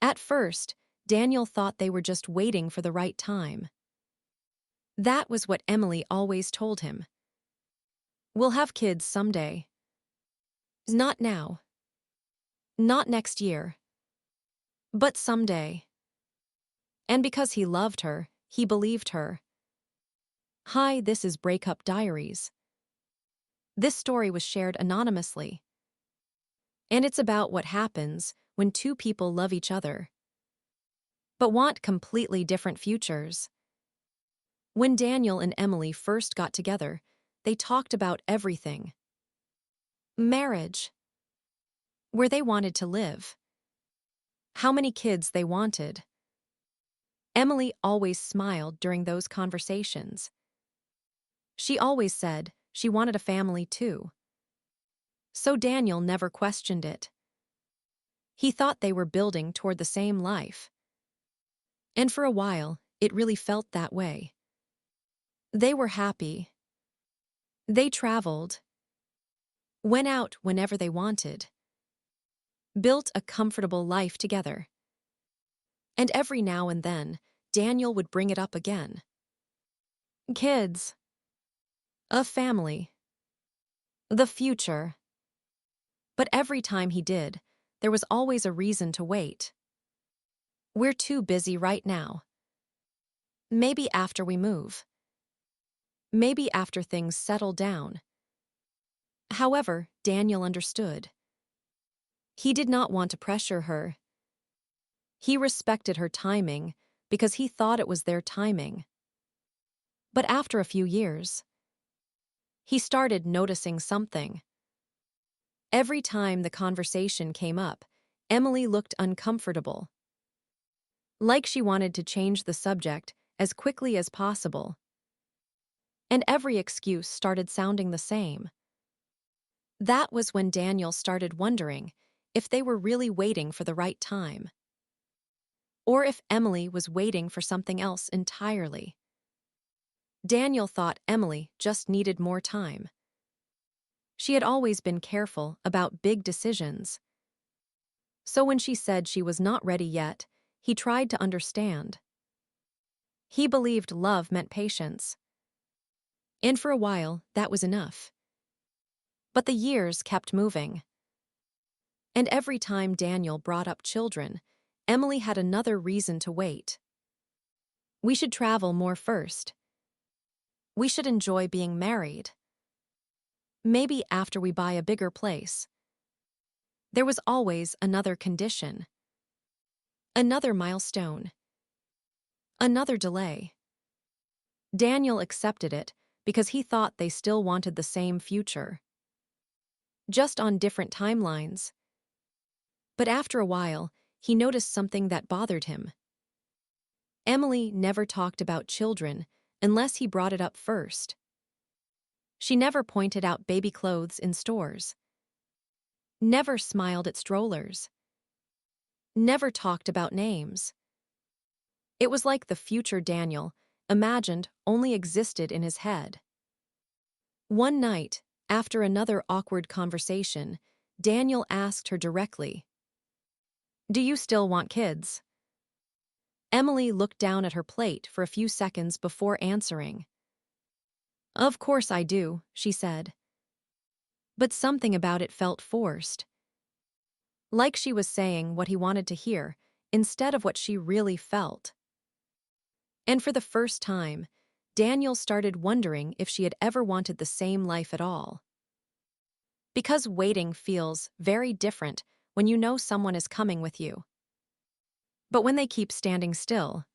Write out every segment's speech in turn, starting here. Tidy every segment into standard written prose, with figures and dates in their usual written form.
At first, Daniel thought they were just waiting for the right time. That was what Emily always told him. We'll have kids someday. Not now. Not next year. But someday. And because he loved her, he believed her. Hi, this is Breakup Diaries. This story was shared anonymously. And it's about what happens when two people love each other, but want completely different futures. When Daniel and Emily first got together, they talked about everything. Marriage. Where they wanted to live. How many kids they wanted. Emily always smiled during those conversations. She always said she wanted a family too. So Daniel never questioned it. He thought they were building toward the same life. And for a while, it really felt that way. They were happy. They traveled. Went out whenever they wanted. Built a comfortable life together. And every now and then, Daniel would bring it up again. Kids. A family. The future. But every time he did, there was always a reason to wait. We're too busy right now. Maybe after we move. Maybe after things settle down. However, Daniel understood. He did not want to pressure her. He respected her timing because he thought it was their timing. But after a few years, he started noticing something. Every time the conversation came up, Emily looked uncomfortable. Like she wanted to change the subject as quickly as possible. And every excuse started sounding the same. That was when Daniel started wondering if they were really waiting for the right time. Or if Emily was waiting for something else entirely. Daniel thought Emily just needed more time. She had always been careful about big decisions. So when she said she was not ready yet, he tried to understand. He believed love meant patience. And for a while, that was enough. But the years kept moving. And every time Daniel brought up children, Emily had another reason to wait. We should travel more first. We should enjoy being married. Maybe after we buy a bigger place. There was always another condition. Another milestone. Another delay. Daniel accepted it because he thought they still wanted the same future. Just on different timelines. But after a while, he noticed something that bothered him. Emily never talked about children unless he brought it up first. She never pointed out baby clothes in stores. Never smiled at strollers. Never talked about names. It was like the future Daniel, imagined, only existed in his head. One night, after another awkward conversation, Daniel asked her directly, "Do you still want kids?" Emily looked down at her plate for a few seconds before answering. "Of course I do," she said. But something about it felt forced. Like she was saying what he wanted to hear, instead of what she really felt. And for the first time, Daniel started wondering if she had ever wanted the same life at all. Because waiting feels very different when you know someone is coming with you. But when they keep standing still,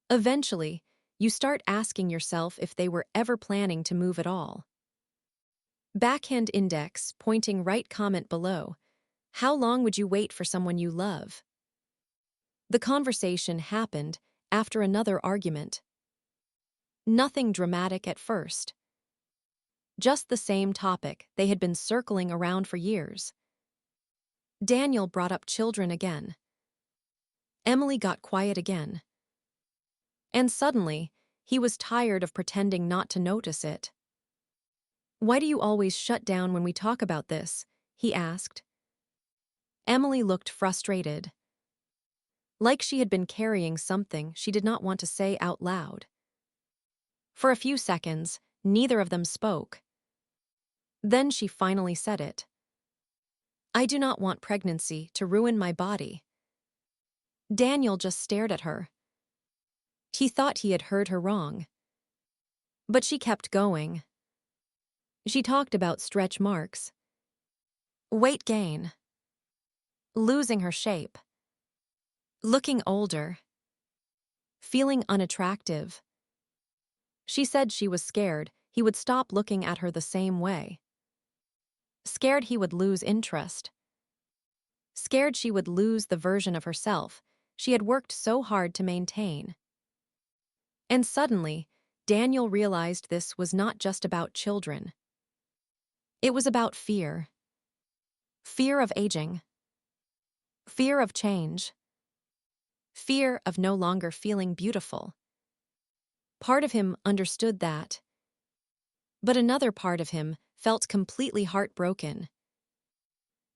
eventually, you start asking yourself if they were ever planning to move at all. Backhand index, pointing right comment below. How long would you wait for someone you love? The conversation happened after another argument. Nothing dramatic at first. Just the same topic they had been circling around for years. Daniel brought up children again. Emily got quiet again. And suddenly, he was tired of pretending not to notice it. "Why do you always shut down when we talk about this?" he asked. Emily looked frustrated. like she had been carrying something she did not want to say out loud. For a few seconds, neither of them spoke. Then she finally said it. "I do not want pregnancy to ruin my body." Daniel just stared at her. He thought he had heard her wrong. But she kept going. She talked about stretch marks, weight gain, losing her shape, looking older, feeling unattractive. She said she was scared he would stop looking at her the same way. Scared he would lose interest. Scared she would lose the version of herself she had worked so hard to maintain. And suddenly, Daniel realized this was not just about children. It was about fear. Fear of aging. Fear of change. Fear of no longer feeling beautiful. Part of him understood that. But another part of him felt completely heartbroken.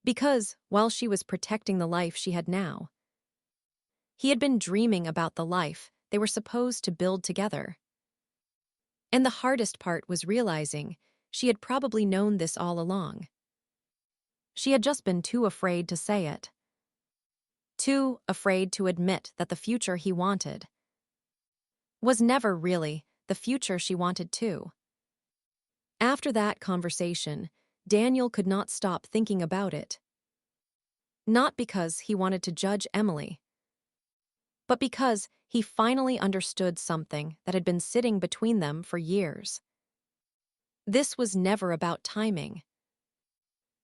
Because, while she was protecting the life she had now, he had been dreaming about the life they were supposed to build together. And the hardest part was realizing she had probably known this all along. She had just been too afraid to say it. Too afraid to admit that the future he wanted was never really the future she wanted too. After that conversation, Daniel could not stop thinking about it. Not because he wanted to judge Emily, but because he finally understood something that had been sitting between them for years. This was never about timing.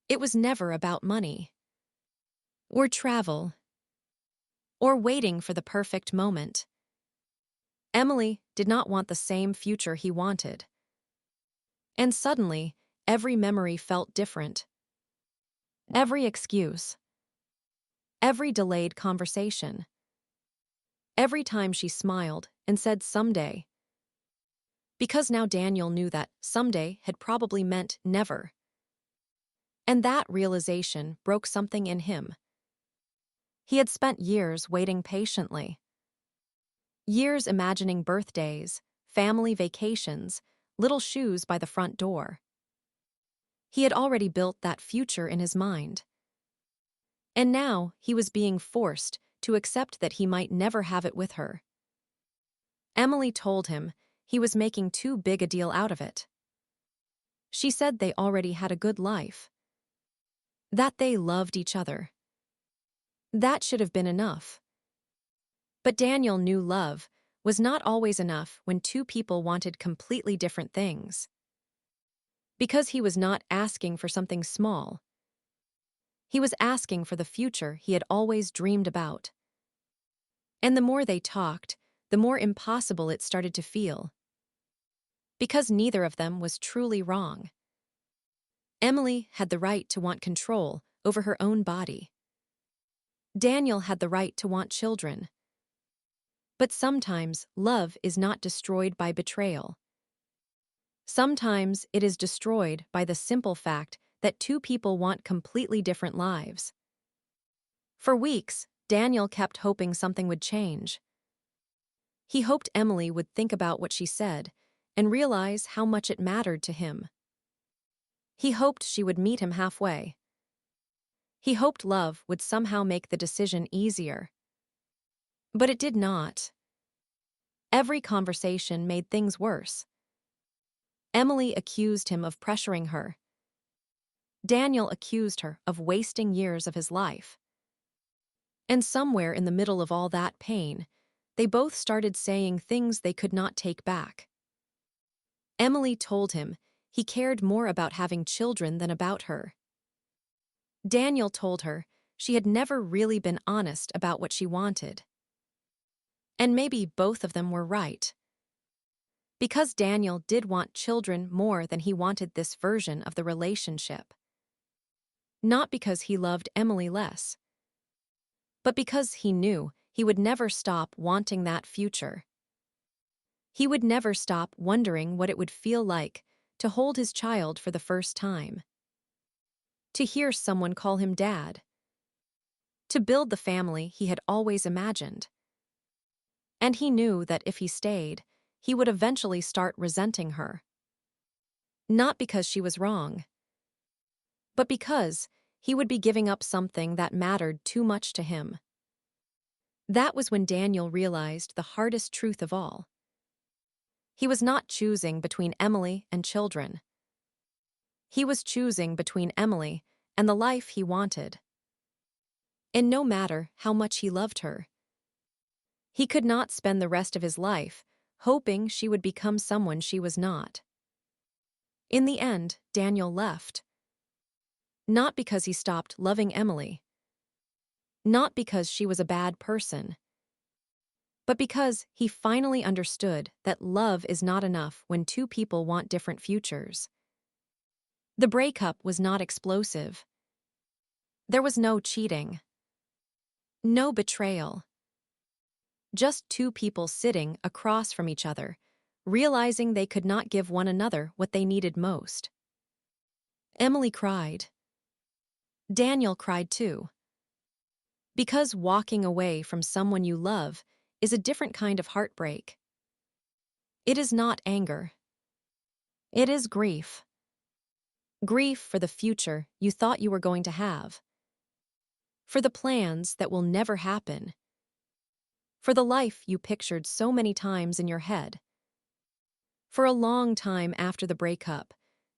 It was never about money, or travel, or waiting for the perfect moment. Emily did not want the same future he wanted. And suddenly, every memory felt different. Every excuse. Every delayed conversation. Every time she smiled and said someday. Because now Daniel knew that someday had probably meant never. And that realization broke something in him. He had spent years waiting patiently. Years imagining birthdays, family vacations, little shoes by the front door. He had already built that future in his mind. And now he was being forced to accept that he might never have it with her. Emily told him he was making too big a deal out of it. She said they already had a good life. That they loved each other. That should have been enough. But Daniel knew love was not always enough when two people wanted completely different things. Because he was not asking for something small. He was asking for the future he had always dreamed about. And the more they talked, the more impossible it started to feel. Because neither of them was truly wrong. Emily had the right to want control over her own body. Daniel had the right to want children. But sometimes love is not destroyed by betrayal. Sometimes it is destroyed by the simple fact that two people want completely different lives. For weeks, Daniel kept hoping something would change. He hoped Emily would think about what she said and realize how much it mattered to him. He hoped she would meet him halfway. He hoped love would somehow make the decision easier. But it did not. Every conversation made things worse. Emily accused him of pressuring her. Daniel accused her of wasting years of his life. And somewhere in the middle of all that pain, they both started saying things they could not take back. Emily told him he cared more about having children than about her. Daniel told her she had never really been honest about what she wanted. And maybe both of them were right. Because Daniel did want children more than he wanted this version of the relationship. Not because he loved Emily less, but because he knew he would never stop wanting that future. He would never stop wondering what it would feel like to hold his child for the first time. To hear someone call him dad. to build the family he had always imagined. And he knew that if he stayed, he would eventually start resenting her. Not because she was wrong, but because he would be giving up something that mattered too much to him. That was when Daniel realized the hardest truth of all. He was not choosing between Emily and children. He was choosing between Emily and the life he wanted. And no matter how much he loved her, he could not spend the rest of his life hoping she would become someone she was not. In the end, Daniel left. Not because he stopped loving Emily. Not because she was a bad person. But because he finally understood that love is not enough when two people want different futures. The breakup was not explosive. There was no cheating. No betrayal. Just two people sitting across from each other, realizing they could not give one another what they needed most. Emily cried. Daniel cried too. Because walking away from someone you love is a different kind of heartbreak. It is not anger. It is grief. Grief for the future you thought you were going to have. For the plans that will never happen. For the life you pictured so many times in your head. For a long time after the breakup,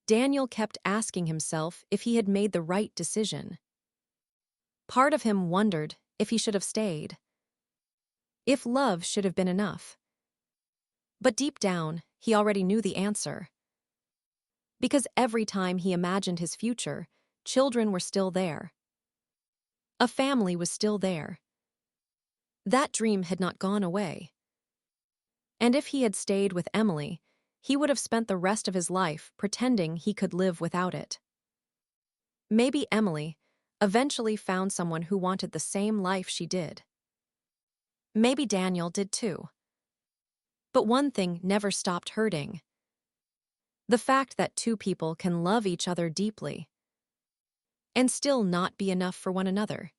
Daniel kept asking himself if he had made the right decision. Part of him wondered if he should have stayed. If love should have been enough. But deep down, he already knew the answer. Because every time he imagined his future, children were still there. A family was still there. That dream had not gone away. And if he had stayed with Emily, he would have spent the rest of his life pretending he could live without it. Maybe Emily eventually found someone who wanted the same life she did. Maybe Daniel did too. But one thing never stopped hurting. The fact that two people can love each other deeply and still not be enough for one another.